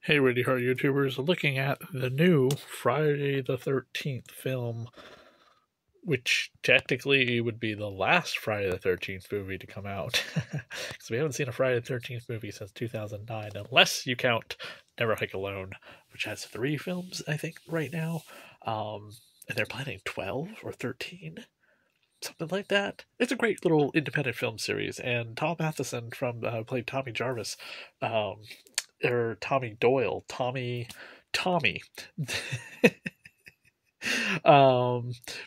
Hey, Radio Heart YouTubers, looking at the new Friday the 13th film, which technically would be the last Friday the 13th movie to come out. Because we haven't seen a Friday the 13th movie since 2009, unless you count Never Hike Alone, which has 3 films, I think, right now. And they're planning 12 or 13, something like that. It's a great little independent film series, and Tom Matheson from played Tommy Jarvis, um, or Tommy Doyle, Tommy,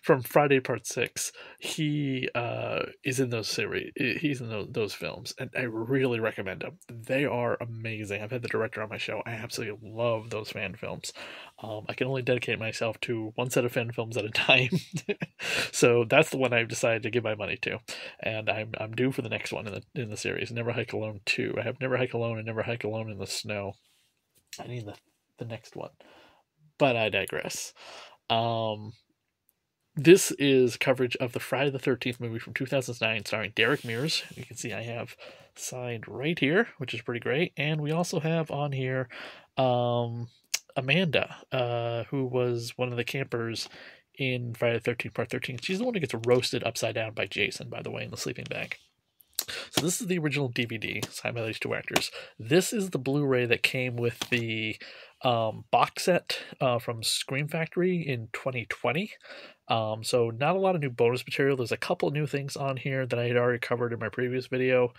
from Friday Part 6. He is in those series. He's in those films, and I really recommend them. They are amazing. I've had the director on my show. I absolutely love those fan films. I can only dedicate myself to one set of fan films at a time, so that's the one I've decided to give my money to, and I'm due for the next one in the series. Never Hike Alone 2. I have Never Hike Alone and Never Hike Alone in the Snow. I need the next one, but I digress. Um, this is coverage of the Friday the 13th movie from 2009 starring Derek Mears. You can see I have signed right here, which is pretty great. And we also have on here Amanda, who was one of the campers in Friday the 13th Part 13. She's the one who gets roasted upside down by Jason, by the way, in the sleeping bag. So this is the original DVD signed by these 2 actors. This is the Blu-ray that came with the box set from Scream Factory in 2020. So not a lot of new bonus material. There's a couple new things on here that I had already covered in my previous video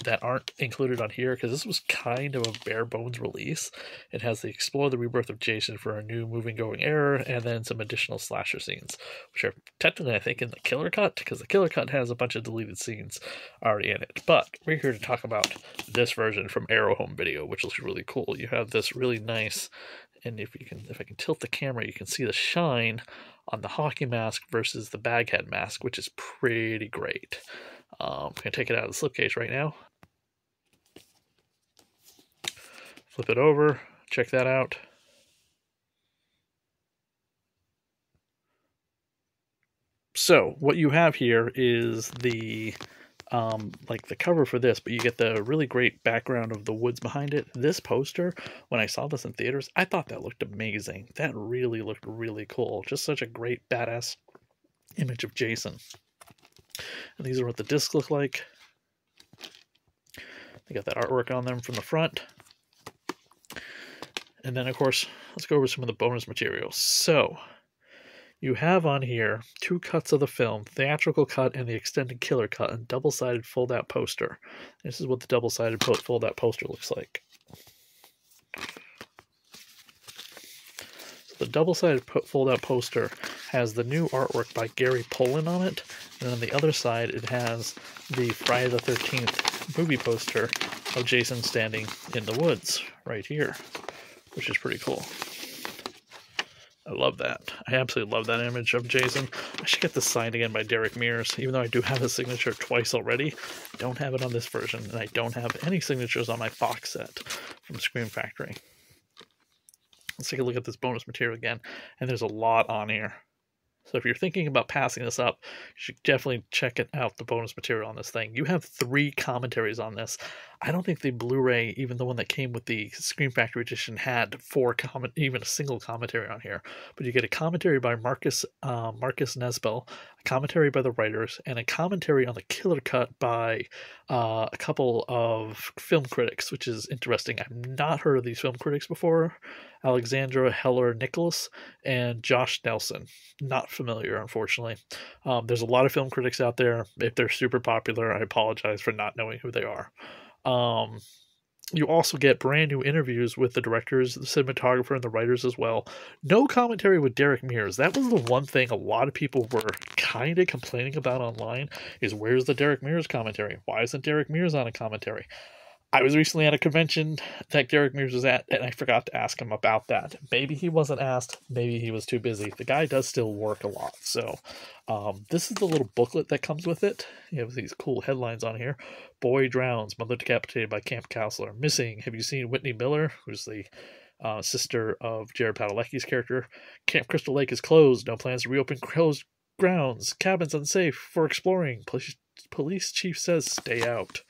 that aren't included on here, because this was kind of a bare bones release. It has the Explore the Rebirth of Jason for a new moving going era, and then some additional slasher scenes, which are technically, I think, in the killer cut, because the killer cut has a bunch of deleted scenes already in it. But we're here to talk about this version from Arrow Home Video, which looks really cool. You have this really nice, and if I can tilt the camera, you can see the shine on the hockey mask versus the Baghead mask, which is pretty great. I'm going to take it out of the slipcase right now. Flip it over. Check that out. So what you have here is the like the cover for this, but you get the really great background of the woods behind it. This poster, when I saw this in theaters, I thought that looked amazing. That really looked really cool. Just such a great badass image of Jason. And these are what the discs look like. They got that artwork on them from the front. And then, of course, let's go over some of the bonus materials. So, you have on here 2 cuts of the film, theatrical cut and the extended killer cut, and double-sided fold-out poster. This is what the double-sided fold-out poster looks like. So the double-sided fold-out poster has the new artwork by Gary Polin on it, and on the other side it has the Friday the 13th movie poster of Jason standing in the woods right here, which is pretty cool. I love that. I absolutely love that image of Jason. I should get this signed again by Derek Mears, even though I do have his signature twice already. I don't have it on this version, and I don't have any signatures on my box set from Scream Factory. Let's take a look at this bonus material again, and there's a lot on here. So if you're thinking about passing this up, you should definitely check it out, the bonus material on this thing. You have 3 commentaries on this. I don't think the Blu-ray, even the one that came with the Scream Factory edition, had even a single commentary on here. But you get a commentary by Marcus Nesbill, a commentary by the writers, and a commentary on the killer cut by a couple of film critics, which is interesting. I've not heard of these film critics before. Alexandra Heller Nicholas and Josh Nelson. Not familiar, unfortunately. There's a lot of film critics out there. If they're super popular, I apologize for not knowing who they are. You also get brand new interviews with the directors, the cinematographer, and the writers as well. No commentary with Derek Mears. That was the one thing a lot of people were kind of complaining about online, is where's the Derek Mears commentary? Why isn't Derek Mears on a commentary? I was recently at a convention that Derek Mears was at, and I forgot to ask him about that. Maybe he wasn't asked. Maybe he was too busy. The guy does still work a lot. So this is the little booklet that comes with it. You have these cool headlines on here. Boy drowns, mother decapitated by camp counselor. Missing. Have you seen Whitney Miller, who's the sister of Jared Padalecki's character? Camp Crystal Lake is closed. No plans to reopen closed grounds. Cabins unsafe for exploring. Police chief says stay out.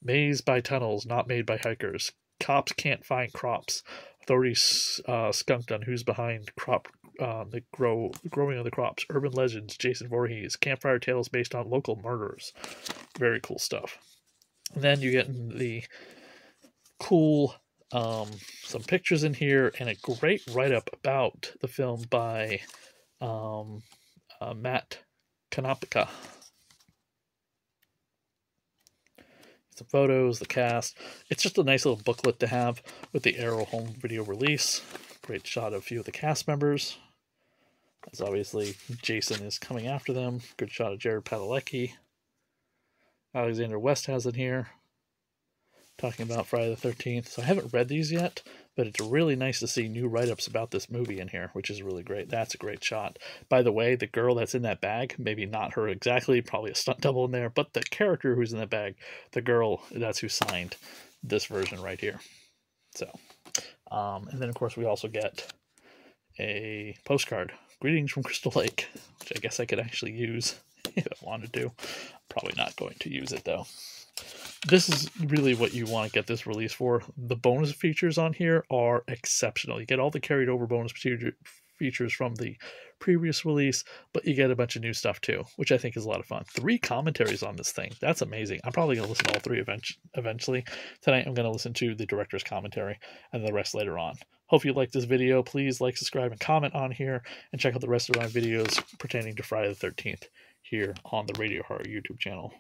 Maze by tunnels, not made by hikers. Cops can't find crops. Authorities skunked on who's behind the growing of the crops. Urban legends, Jason Voorhees. Campfire tales based on local murders. Very cool stuff. And then you get the cool some pictures in here and a great write-up about the film by Matt Kanopka. Some photos, the cast. It's just a nice little booklet to have with the Arrow home video release. Great shot of a few of the cast members. As obviously Jason is coming after them. Good shot of Jared Padalecki. Alexander West has it here, talking about Friday the 13th. So I haven't read these yet, but it's really nice to see new write-ups about this movie in here, which is really great. That's a great shot. By the way, the girl that's in that bag, maybe not her exactly, probably a stunt double in there, but the character who's in that bag, the girl, that's who signed this version right here. So, and then of course we also get a postcard. Greetings from Crystal Lake, which I guess I could actually use if I wanted to. Probably not going to use it though. This is really what you want to get this release for. The bonus features on here are exceptional. You get all the carried over bonus features from the previous release, but you get a bunch of new stuff too, which I think is a lot of fun. 3 commentaries on this thing. That's amazing. I'm probably going to listen to all 3 eventually. Tonight I'm going to listen to the director's commentary and the rest later on. Hope you liked this video. Please like, subscribe, and comment on here, and check out the rest of my videos pertaining to Friday the 13th here on the Radio Horror YouTube channel.